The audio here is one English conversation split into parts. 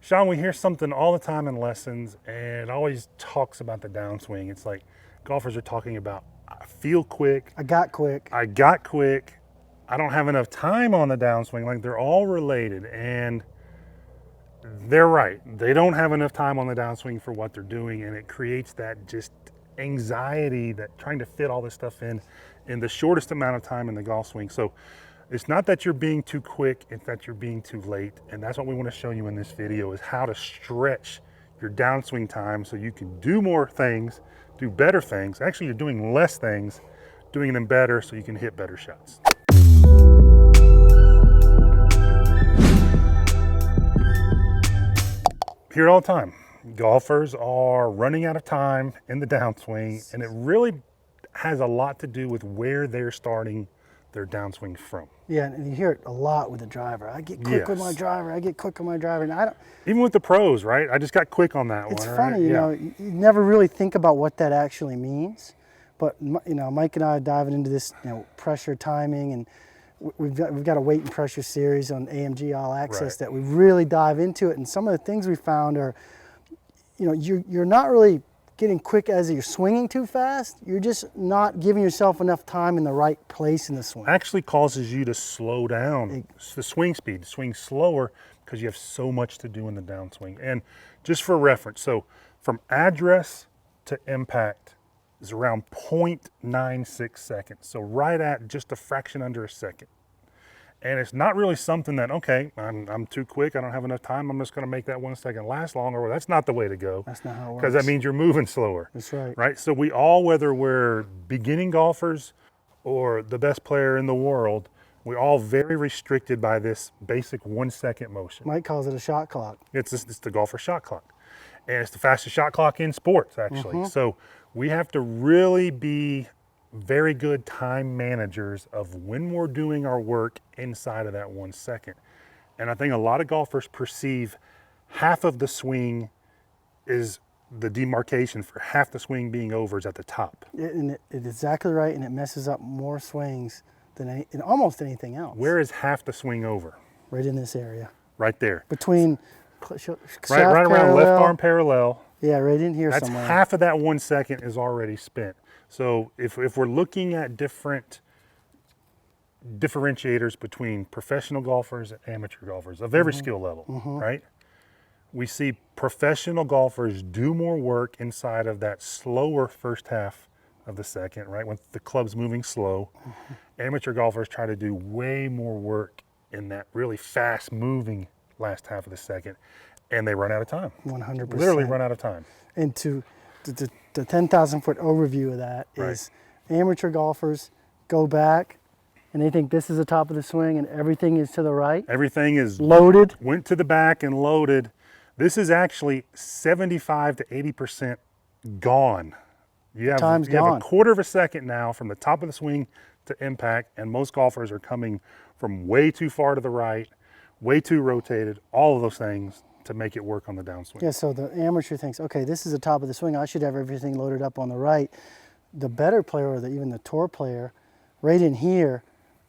Sean, we hear something all the time in lessons, and it always talks about the downswing. It's like golfers are talking about, I feel quick. I got quick. I don't have enough time on the downswing. Like, they're all related, and they're right. They don't have enough time on the downswing for what they're doing, and it creates that just anxiety that trying to fit all this stuff in the shortest amount of time in the golf swing. So it's not that you're being too quick, it's that you're being too late. And that's what we want to show you in this video, is how to stretch your downswing time so you can do more things, do better things. Actually, you're doing less things, doing them better so you can hit better shots. Hear it all the time. Golfers are running out of time in the downswing, and it really has a lot to do with where they're starting their downswing from. Yeah, and you hear it a lot with the driver. I get quick with my driver. I get quick with my driver. And I don't. Even with the pros, right? I just got quick on that one. It's funny, you know, you never really think about what that actually means. But you know, Mike and I are diving into this, you know, pressure timing, and we've got a weight and pressure series on AMG All Access that we really dive into it. And some of the things we found are, you know, you're not really getting quick as you're swinging too fast. You're just not giving yourself enough time in the right place in the swing. Actually causes you to slow down the swing speed, swing slower, because you have so much to do in the downswing. And just for reference, so from address to impact is around 0.96 seconds. So right at just a fraction under a second. And it's not really something that, okay, I'm too quick, I don't have enough time, I'm just gonna make that 1 second last longer. Well, that's not the way to go. That's not how it works. Because that means you're moving slower. That's right. Right, so we all, whether we're beginning golfers or the best player in the world, we're all very restricted by this basic 1 second motion. Mike calls it a shot clock. It's the golfer shot clock. And it's the fastest shot clock in sports, actually. So we have to really be very good time managers of when we're doing our work inside of that 1 second. And I think a lot of golfers perceive half of the swing is the demarcation for half the swing being over is at the top. It's exactly right, and it messes up more swings than almost anything else. Where is half the swing over? Right in this area. Right there. Between right around left arm parallel. Yeah, right in here That's somewhere. half of that 1 second is already spent. So if we're looking at different differentiators between professional golfers and amateur golfers of every skill level, right? We see professional golfers do more work inside of that slower first half of the second, right? When the club's moving slow. Amateur golfers try to do way more work in that really fast moving last half of the second, and they run out of time. 100%. Literally run out of time. And to the 10,000 foot overview of that is amateur golfers go back and they think this is the top of the swing and everything is to the right. Everything is loaded. Went to the back and loaded. This is actually 75 to 80% gone. You have a quarter of a second now from the top of the swing to impact, and most golfers are coming from way too far to the right, way too rotated, all of those things to make it work on the downswing. Yeah, so the amateur thinks, okay, this is the top of the swing, I should have everything loaded up on the right. The better player, or even the tour player, right in here,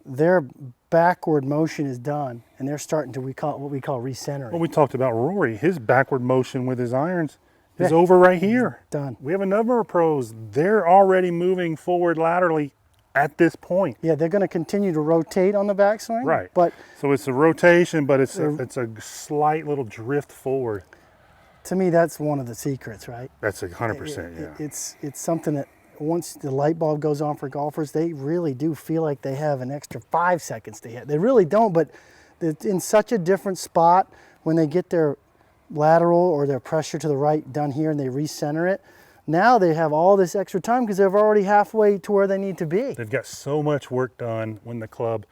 their backward motion is done, and they're starting to what we call recentering. Well, we talked about Rory. His backward motion with his irons is over right here. Done. We have a number of pros. They're already moving forward laterally at this point. Yeah, they're going to continue to rotate on the backswing. Right. But so it's a rotation, but it's a slight little drift forward. To me, that's one of the secrets, right? That's 100%, yeah. It's something that once the light bulb goes on for golfers, they really do feel like they have an extra 5 seconds to hit. They really don't, but it's in such a different spot when they get their lateral or their pressure to the right done here and they recenter it. Now they have all this extra time because they're already halfway to where they need to be. They've got so much work done when the club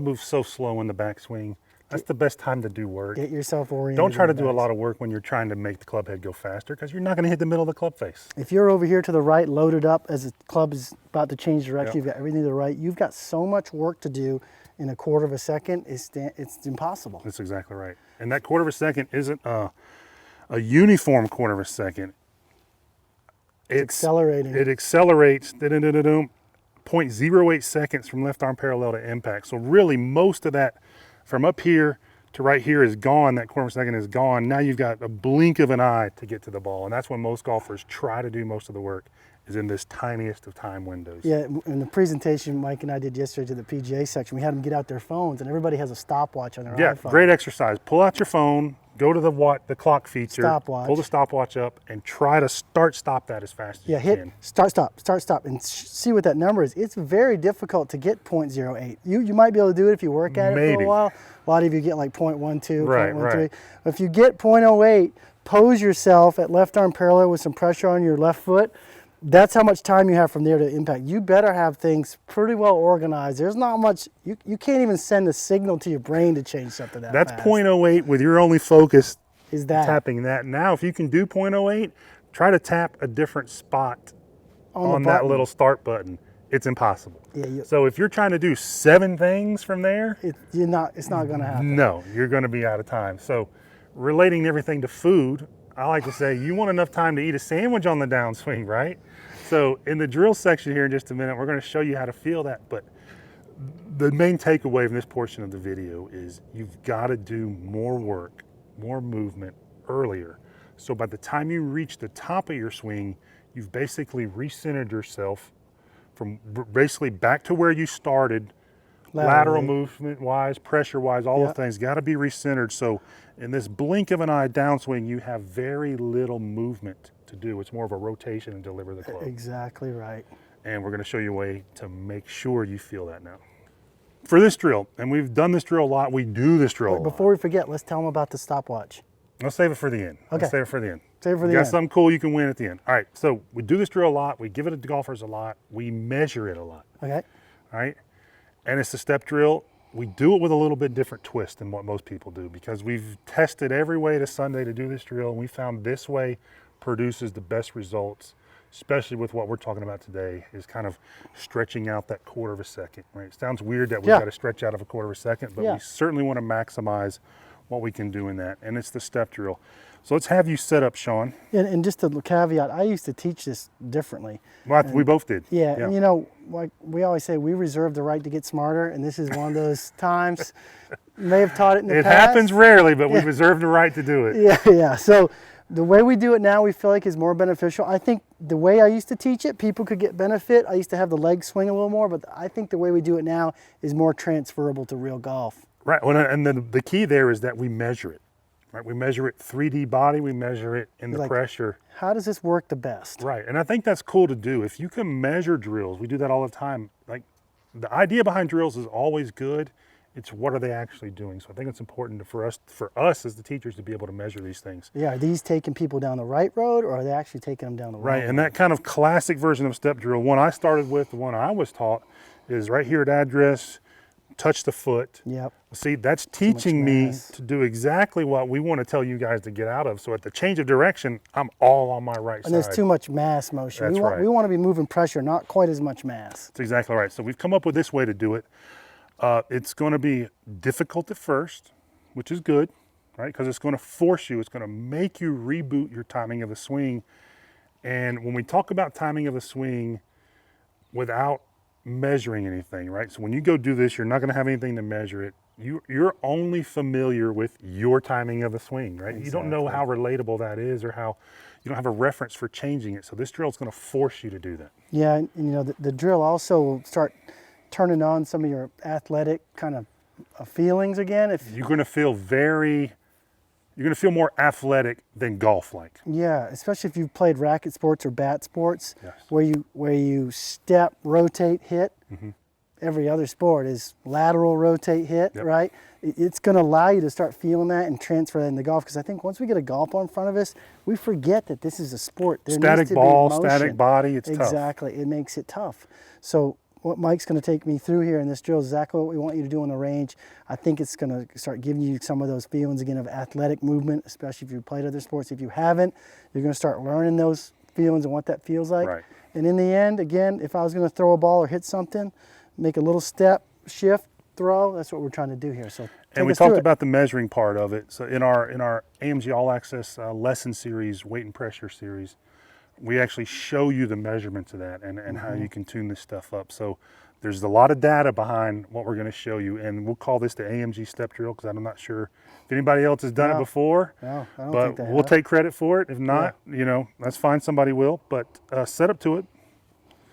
moves so slow in the backswing. That's the best time to do work. Get yourself oriented. Don't try to do a lot of work when you're trying to make the club head go faster, because you're not going to hit the middle of the club face. If you're over here to the right, loaded up as the club is about to change direction, you've got everything to the right, you've got so much work to do in a quarter of a second, it's impossible. That's exactly right. And that quarter of a second isn't a uniform quarter of a second. It's accelerating. It accelerates 0.08 seconds from left arm parallel to impact. So really most of that from up here to right here is gone. That quarter of a second is gone. Now you've got a blink of an eye to get to the ball. And that's when most golfers try to do most of the work, is in this tiniest of time windows. Yeah, in the presentation Mike and I did yesterday to the PGA section, we had them get out their phones, and everybody has a stopwatch on their Yeah, iPhone. great exercise. Pull out your phone, go to the clock feature, Stopwatch. pull the stopwatch up, and try to stop that as fast as Yeah, you hit can. start, and see what that number is. It's very difficult to get 0.08. You might be able to do it if you work at it for Maybe. a while. A lot of you get like 0.12, Right, 0.13. right. But if you get 0.08, pose yourself at left arm parallel with some pressure on your left foot. That's how much time you have from there to impact. You better have things pretty well organized. There's not much, you can't even send a signal to your brain to change something that That's fast. 0.08 with your only focus Is that tapping that. Now, if you can do 0.08, try to tap a different spot on that button. little start button. It's impossible. Yeah, So if you're trying to do 7 things from there, it's not going to happen. no, you're going to be out of time. So relating everything to food, I like to say you want enough time to eat a sandwich on the downswing, right? So in the drill section here in just a minute, we're going to show you how to feel that. But the main takeaway from this portion of the video is you've got to do more work, more movement earlier. So by the time you reach the top of your swing, you've basically recentered yourself from basically back to where you started, lateral movement wise, pressure wise, all those things got to be recentered. So in this blink of an eye downswing, you have very little movement to do. It's more of a rotation and deliver the club. Exactly right. And we're going to show you a way to make sure you feel that now. For this drill, and we've done this drill a lot, we do this drill a lot. Before we forget, let's tell them about the stopwatch. Let's save it for the end. Okay. Let's save it for the end. Save it for the Got end. something cool you can win at the end. All right, so we do this drill a lot. We give it to golfers a lot. We measure it a lot. Okay. All right, and it's the step drill. We do it with a little bit different twist than what most people do, because we've tested every way to Sunday to do this drill, and we found this way produces the best results, especially with what we're talking about today, is kind of stretching out that quarter of a second, right? It sounds weird that we've got to stretch out of a quarter of a second, but we certainly want to maximize what we can do in that, and it's the step drill. So let's have you set up, Sean. And just a caveat, I used to teach this differently. Well, we both did. Yeah, and you know, like we always say, we reserve the right to get smarter, and this is one of those times. May have taught it in the It past. happens rarely, but we reserve the right to do it. Yeah. So the way we do it now, we feel like is more beneficial. I think the way I used to teach it, people could get benefit. I used to have the leg swing a little more, but I think the way we do it now is more transferable to real golf. Right, well, and then the key there is that we measure it. Right, we measure it 3D body, we measure it in the pressure. How does this work the best? Right, and I think that's cool to do. If you can measure drills, we do that all the time. Like, the idea behind drills is always good. It's what are they actually doing? So I think it's important for us as the teachers to be able to measure these things. Yeah, are these taking people down the right road, or are they actually taking them down the wrong Right, and that kind of classic version of step drill, one I started with, the one I was taught, is right here at address, touch the foot. Yep. See, that's teaching me to do exactly what we want to tell you guys to get out of. So at the change of direction, I'm all on my right side. And there's too much mass motion. That's right. We want to be moving pressure, not quite as much mass. That's exactly right. So we've come up with this way to do it. It's going to be difficult at first, which is good, right? Because it's going to force you, it's going to make you reboot your timing of the swing. And when we talk about timing of the swing without measuring anything, right? So when you go do this, you're not going to have anything to measure it. You're only familiar with your timing of the swing, right? Exactly. You don't know how relatable that is, or how you don't have a reference for changing it. So this drill is going to force you to do that. Yeah, and you know, the drill also will start turning on some of your athletic kind of feelings again. You're going to feel more athletic than golf-like. Yeah, especially if you've played racket sports or bat sports, Yes. where you step, rotate, hit. Mm-hmm. Every other sport is lateral, rotate, hit, Yep. right? It's going to allow you to start feeling that and transfer that into golf, because I think once we get a golf ball in front of us, we forget that this is a sport. There Static needs to ball, be motion. static body, it's tough. Exactly, it makes it tough. So what Mike's going to take me through here in this drill is exactly what we want you to do on the range. I think it's going to start giving you some of those feelings again of athletic movement, especially if you've played other sports. If you haven't, you're going to start learning those feelings and what that feels like. Right. And in the end, again, if I was going to throw a ball or hit something, make a little step, shift, throw. That's what we're trying to do here. So And we talked about the measuring part of it. So in our AMG All Access lesson series, weight and pressure series, we actually show you the measurements of that and how you can tune this stuff up. So There's a lot of data behind what we're going to show you, and we'll call this the AMG Step Drill because I'm not sure if anybody else has done it before. No, I don't but think they we'll have. take credit for it. If not, you know, that's fine. Somebody will. But set up to it.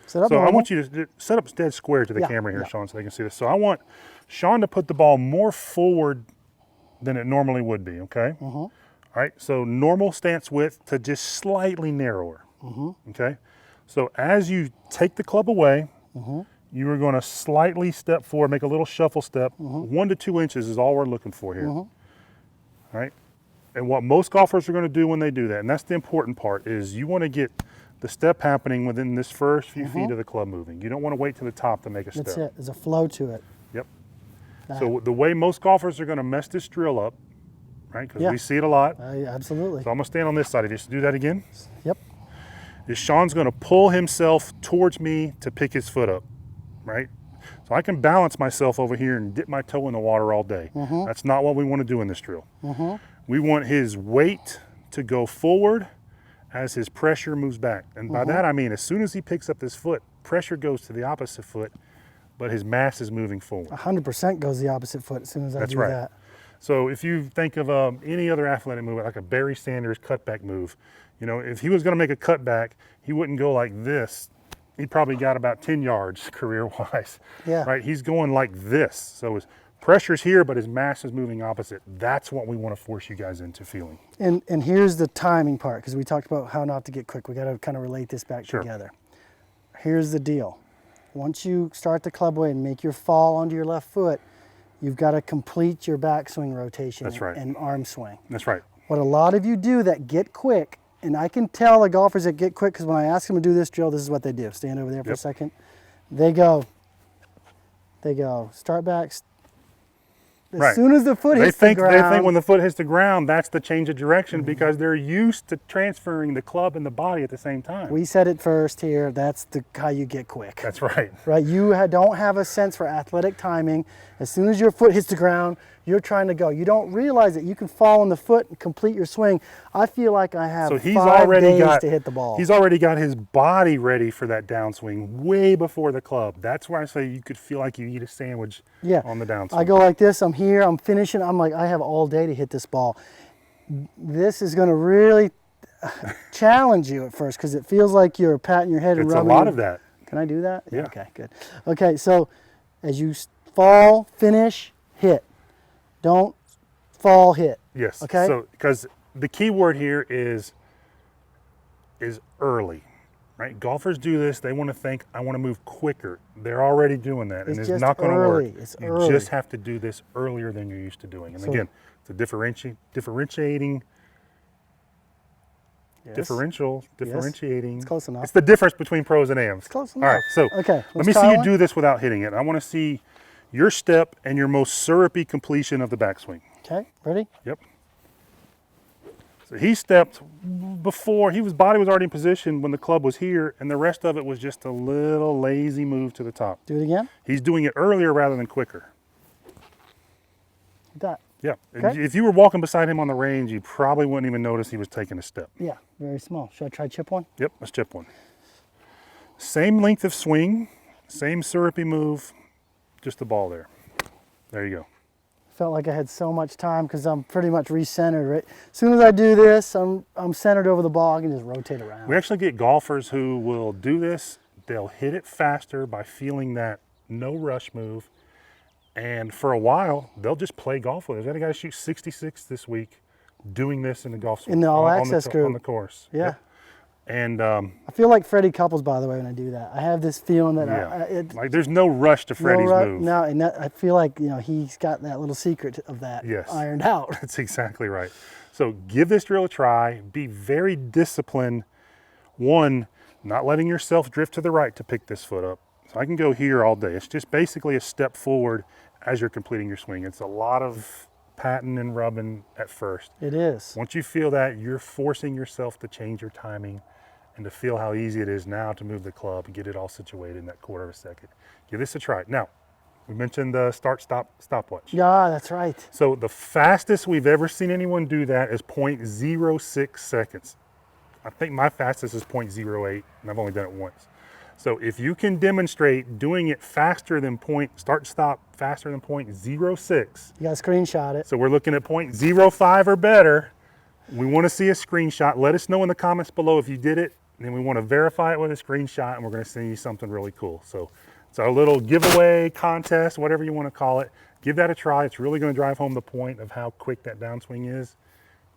Set up So I normal. want you to set up dead square to the Yeah, camera here, yeah. Sean, so they can see this. So I want Sean to put the ball more forward than it normally would be. Okay. All right. So normal stance width to just slightly narrower. Okay. So as you take the club away, you are going to slightly step forward, make a little shuffle step. 1 to 2 inches is all we're looking for here. All right. And what most golfers are going to do when they do that, and that's the important part, is you want to get the step happening within this first few feet of the club moving. You don't want to wait to the top to make a step. That's it. There's a flow to it. Yep. So the way most golfers are going to mess this drill up, right, because we see it a lot. Absolutely. So I'm going to stand on this side. Just do that again. Yep. Is Sean's going to pull himself towards me to pick his foot up, right? So I can balance myself over here and dip my toe in the water all day. That's not what we want to do in this drill. We want his weight to go forward as his pressure moves back. And by that I mean as soon as he picks up this foot, pressure goes to the opposite foot, but his mass is moving forward. 100% goes the opposite foot as soon as I do that. So if you think of any other athletic move, like a Barry Sanders cutback move, you know, if he was going to make a cutback, he wouldn't go like this. He probably got about 10 yards career-wise. Yeah. Right? He's going like this. So his pressure's here, but his mass is moving opposite. That's what we want to force you guys into feeling. And here's the timing part, because we talked about how not to get quick. We got to kind of relate this back together. Here's the deal. Once you start the club away and make your fall onto your left foot, you've got to complete your backswing rotation and arm swing. That's right. What a lot of you do that get quick, and I can tell the golfers that get quick because when I ask them to do this drill, this is what they do. Stand over there for a second. They go, start back. As soon as the foot hits the ground. They think when the foot hits the ground, that's the change of direction because they're used to transferring the club and the body at the same time. We said it first here. That's how you get quick. That's right. Right? You don't have a sense for athletic timing. As soon as your foot hits the ground, you're trying to go. You don't realize that you can fall on the foot and complete your swing. I feel like I have 5 days to hit the ball. He's already got his body ready for that downswing way before the club. That's why I say you could feel like you eat a sandwich on the downswing. I go like this. I'm here. I'm finishing. I'm like, I have all day to hit this ball. This is going to really challenge you at first because it feels like you're patting your head and rubbing. It's a lot of that. Can I do that? Yeah. Okay, good. Okay, so as you fall, finish, hit. Don't fall, hit. Yes. Okay. So because the key word here is early, right? Golfers do this. They want to think, I want to move quicker. They're already doing that, and it's not going to work. You just have to do this earlier than you're used to doing. And again, it's a differentiating. Differentiating. It's close enough. It's the difference between pros and AMs. It's close enough. All right, so let me see you do this without hitting it. I want to see your step and your most syrupy completion of the backswing. Okay, ready? Yep. So he stepped before, his body was already in position when the club was here, and the rest of it was just a little lazy move to the top. Do it again? He's doing it earlier rather than quicker. That. Yeah. Okay. If you were walking beside him on the range, you probably wouldn't even notice he was taking a step. Yeah, very small. Should I try chip one? Yep, let's chip one. Same length of swing, same syrupy move, just the ball there. There you go. Felt like I had so much time because I'm pretty much recentered, right? As soon as I do this, I'm centered over the ball. I can just rotate around. We actually get golfers who will do this. They'll hit it faster by feeling that no rush move. And for a while, they'll just play golf with it. I've got a guy shoot 66 this week doing this in the golf swing. In the All Access group. On the course. Yeah. Yep. And I feel like Freddie Couples, by the way, when I do that. I have this feeling that like there's no rush to Freddie's move. No, and I feel like he's got that little secret of that ironed out. That's exactly right. So give this drill a try. Be very disciplined. One, not letting yourself drift to the right to pick this foot up. So I can go here all day. It's just basically a step forward as you're completing your swing. It's a lot of patting and rubbing at first. It is. Once you feel that, you're forcing yourself to change your timing and to feel how easy it is now to move the club and get it all situated in that quarter of a second. Give this a try. Now, we mentioned the stopwatch. Yeah, that's right. So the fastest we've ever seen anyone do that is 0.06 seconds. I think my fastest is 0.08, and I've only done it once. So if you can demonstrate doing it faster than start stop faster than 0.06. You got to screenshot it. So we're looking at 0.05 or better. We want to see a screenshot. Let us know in the comments below if you did it. And then we want to verify it with a screenshot, and we're going to send you something really cool. So it's our little giveaway contest, whatever you want to call it. Give that a try. It's really going to drive home the point of how quick that downswing is.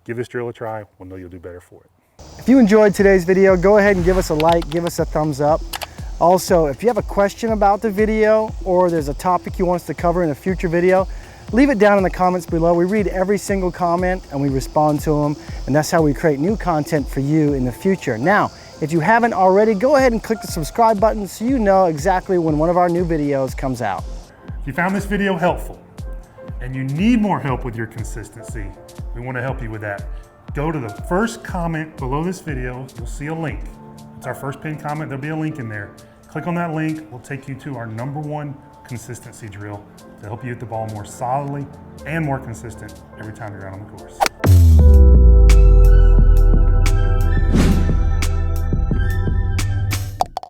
Give this drill a try. We'll know you'll do better for it. If you enjoyed today's video, go ahead and give us a like, give us a thumbs up. Also, if you have a question about the video or there's a topic you want us to cover in a future video, leave it down in the comments below. We read every single comment and we respond to them, and that's how we create new content for you in the future. Now, if you haven't already, go ahead and click the subscribe button so you know exactly when one of our new videos comes out. If you found this video helpful and you need more help with your consistency, we want to help you with that. Go to the first comment below this video. You'll see a link. It's our first pinned comment. There'll be a link in there. Click on that link. We'll take you to our #1 consistency drill to help you hit the ball more solidly and more consistent every time you're out on the course.